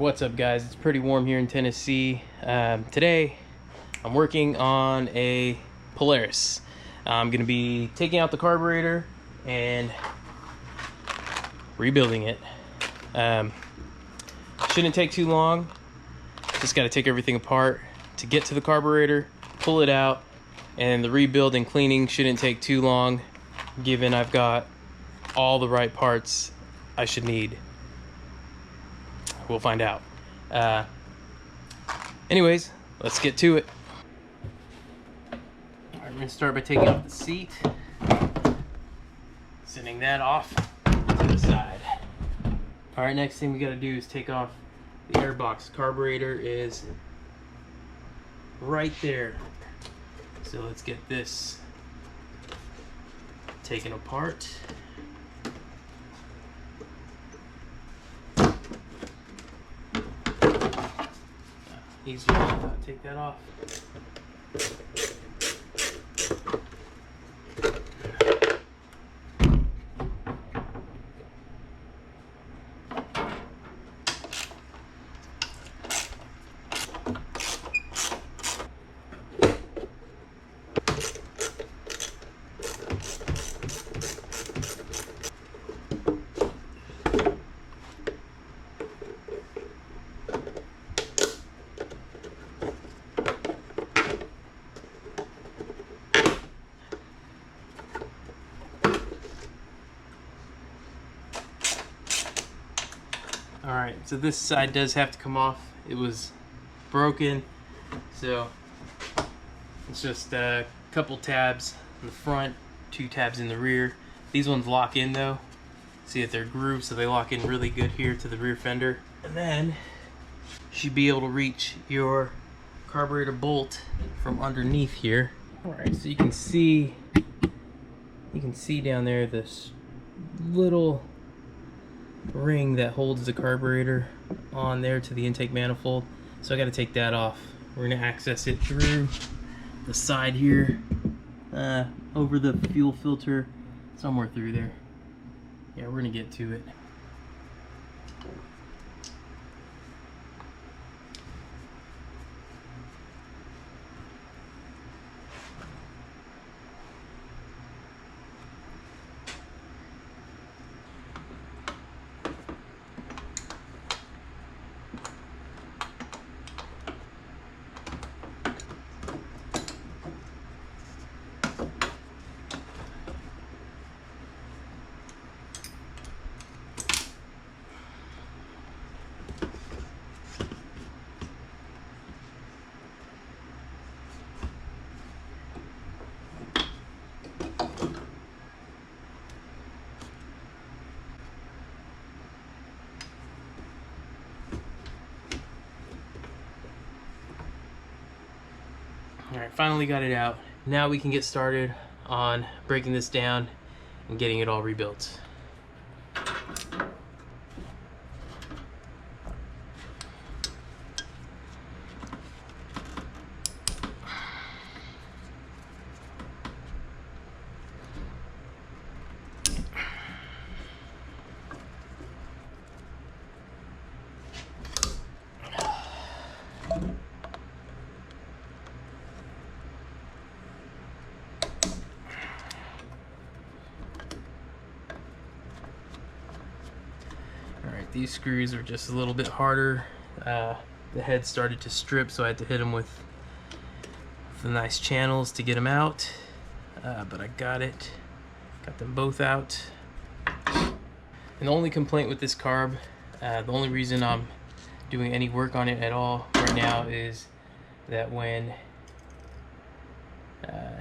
What's up, guys? It's pretty warm here in Tennessee. Today I'm working on a Polaris. I'm gonna be taking out the carburetor and rebuilding it. Shouldn't take too long. Just got to take everything apart to get to the carburetor, pull it out, and the rebuild and cleaning shouldn't take too long, given I've got all the right parts I should need. We'll find out. Anyways, let's get to it. Alright, we're gonna start by taking off the seat, sending that off to the side. Alright, next thing we gotta do is take off the airbox. Carburetor is right there. So let's get this taken apart. Easy to take that off. Alright, so this side does have to come off. It was broken, so it's just a couple tabs in the front, 2 tabs in the rear. These ones lock in though. See that they're grooved, so they lock in really good here to the rear fender. And then you should be able to reach your carburetor bolt from underneath here. Alright, so you can see down there this little ring that holds the carburetor on there to the intake manifold. So I got to take that off. We're going to access it through the side here, over the fuel filter, somewhere through there. Yeah, we're going to get to it. Alright, finally got it out. Now we can get started on breaking this down and getting it all rebuilt. These screws are just a little bit harder. The head started to strip, so I had to hit them with the nice channels to get them out. But I got it. Got them both out. And the only complaint with this carb, the only reason I'm doing any work on it at all right now is that when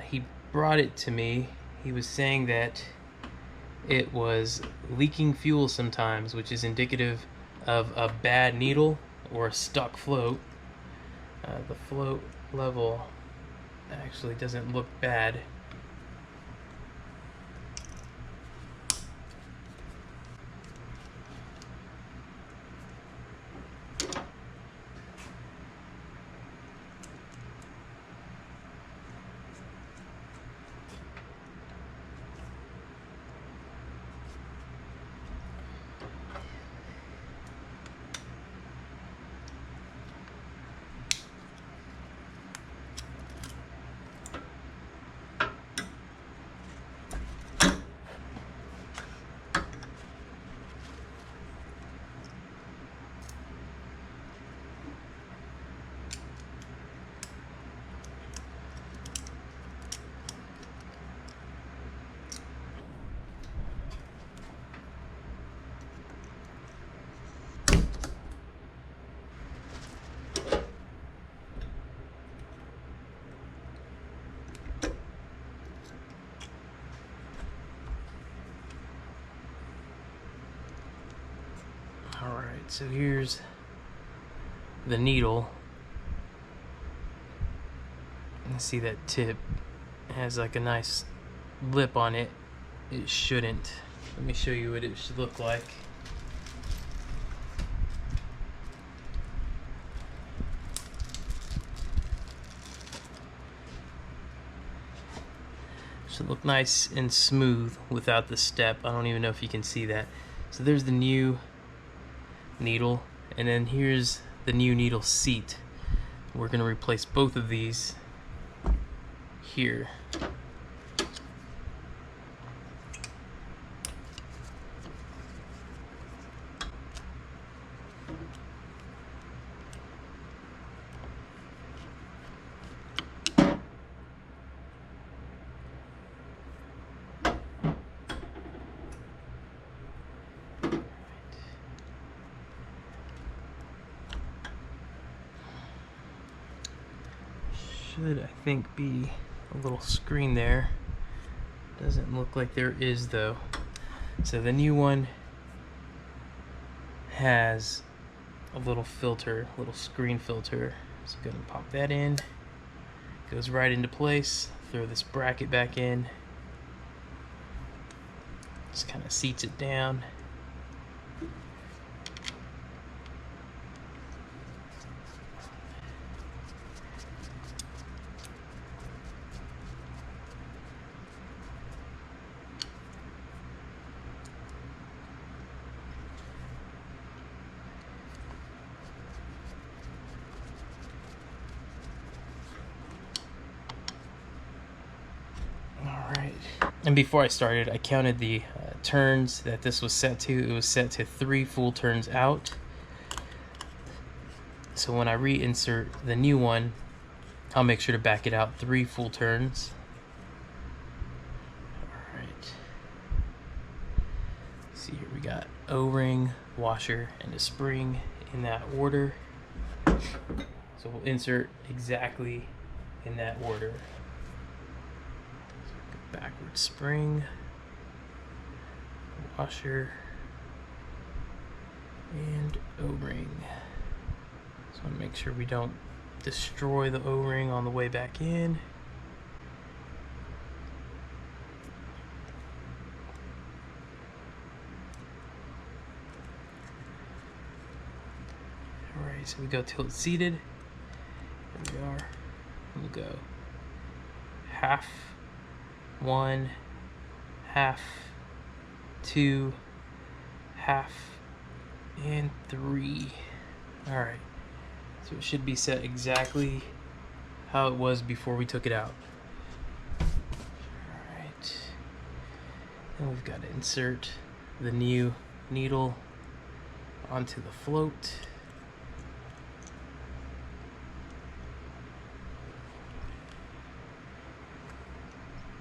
he brought it to me, he was saying that it was leaking fuel sometimes, which is indicative of a bad needle or a stuck float. The float level actually doesn't look bad. So here's the needle. You see that tip has like a nice lip on it. It shouldn't. Let me show you what it should look like. Should look nice and smooth without the step. I don't even know if you can see that. So there's the new needle, and then here's the new needle seat. We're going to replace both of these here. Should, I think, be a little screen there. Doesn't look like there is though. So the new one has a little filter, a little screen filter. So go and pop that in. Goes right into place. Throw this bracket back in. Just kind of seats it down. And before I started, I counted the turns that this was set to. It was set to 3 full turns out. So when I reinsert the new one, I'll make sure to back it out 3 full turns. Alright. See here, we got O-ring, washer, and a spring in that order. So we'll insert exactly in that order. Backward spring, washer, and O-ring. So I want to make sure we don't destroy the O-ring on the way back in. Alright, so we go tilt seated. Here we are. We'll go half, 1, half, 2, half, and 3. Alright, so it should be set exactly how it was before we took it out. Alright, then we've got to insert the new needle onto the float.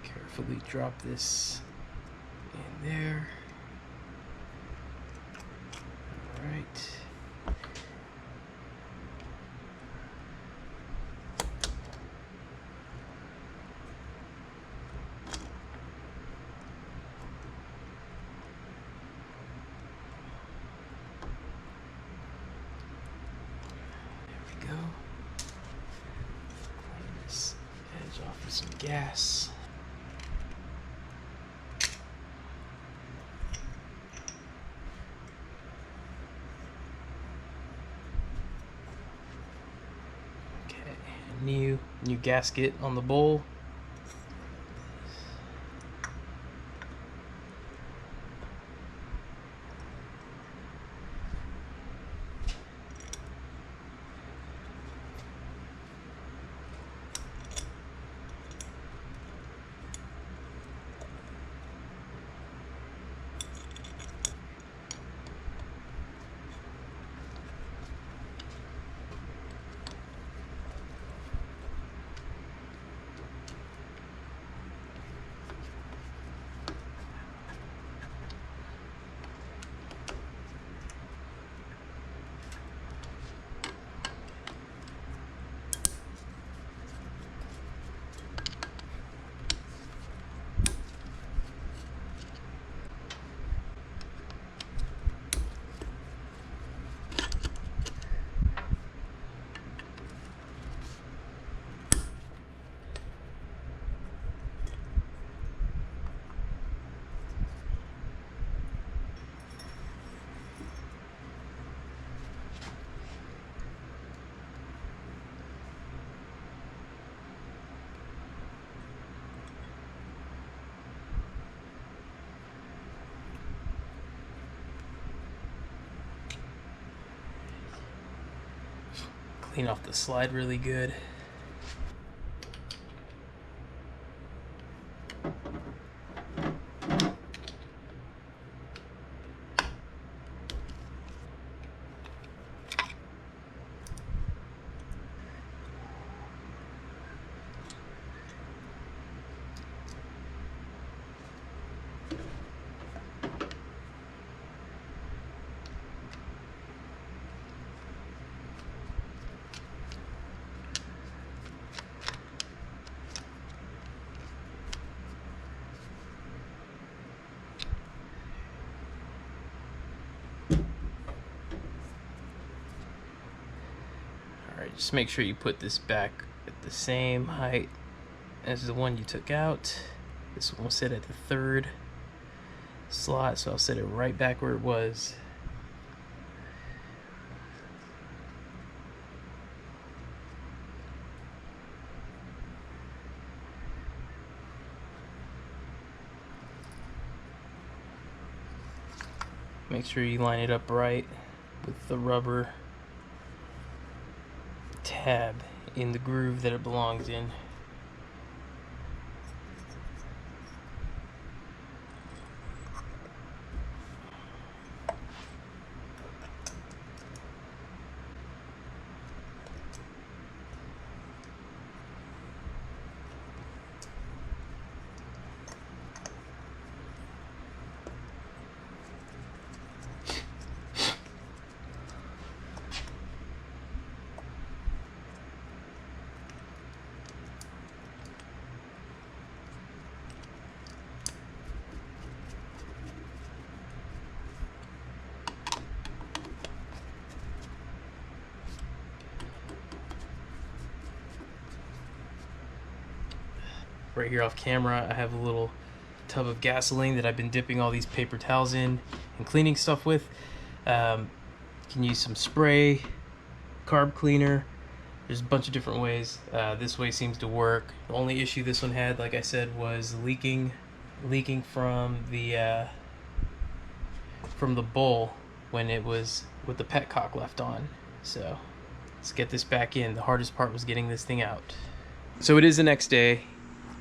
Carefully drop this in there. All right. There we go. Clean this edge off with some gas. New gasket on the bowl. clean off the slide really good. Alright, just make sure you put this back at the same height as the one you took out. This one will sit at the third slot, so I'll set it right back where it was. Make sure you line it up right with the rubber tab in the groove that it belongs in. Right here off camera, I have a little tub of gasoline that I've been dipping all these paper towels in and cleaning stuff with. You can use some spray, carb cleaner. There's a bunch of different ways. This way seems to work. The only issue this one had, like I said, was leaking from the bowl when it was with the petcock left on. So let's get this back in. The hardest part was getting this thing out. So it is the next day.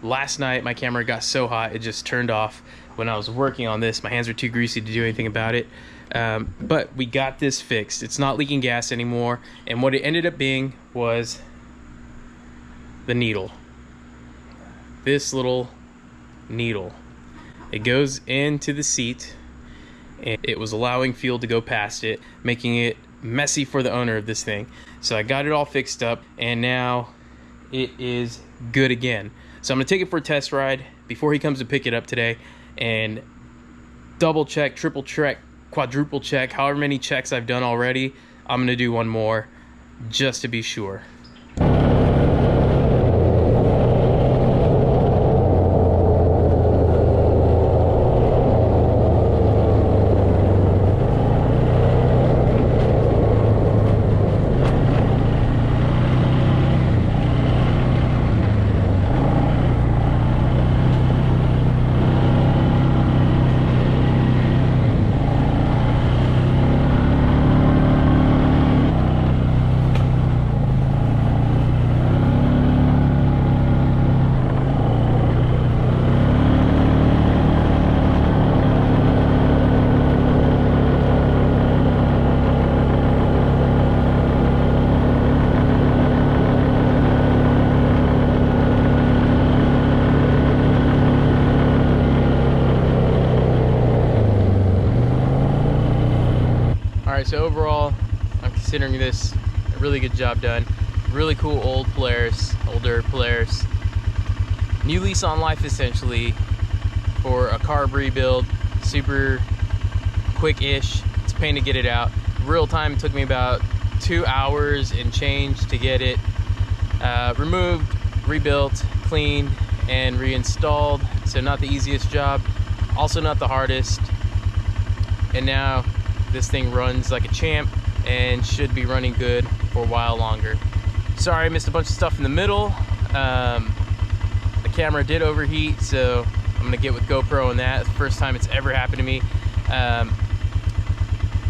Last night my camera got so hot it just turned off when I was working on this. My hands were too greasy to do anything about it. But we got this fixed. It's not leaking gas anymore, and what it ended up being was the needle. This little needle. It goes into the seat, and it was allowing fuel to go past it, making it messy for the owner of this thing. So I got it all fixed up, and now it is good again. So I'm gonna take it for a test ride before he comes to pick it up today, and double check, triple check, quadruple check, however many checks I've done already. I'm gonna do one more just to be sure. Alright, so overall, I'm considering this a really good job done. Really cool older Polaris. New lease on life, essentially, for a carb rebuild. Super quick-ish. It's a pain to get it out. Real time took me about 2 hours and change to get it removed, rebuilt, cleaned, and reinstalled. So not the easiest job, also not the hardest. And now this thing runs like a champ and should be running good for a while longer. Sorry, I missed a bunch of stuff in the middle. The camera did overheat, so I'm gonna get with GoPro on that. It's the first time it's ever happened to me.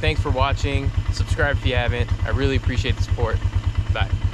Thanks for watching. Subscribe if you haven't. I really appreciate the support. Bye.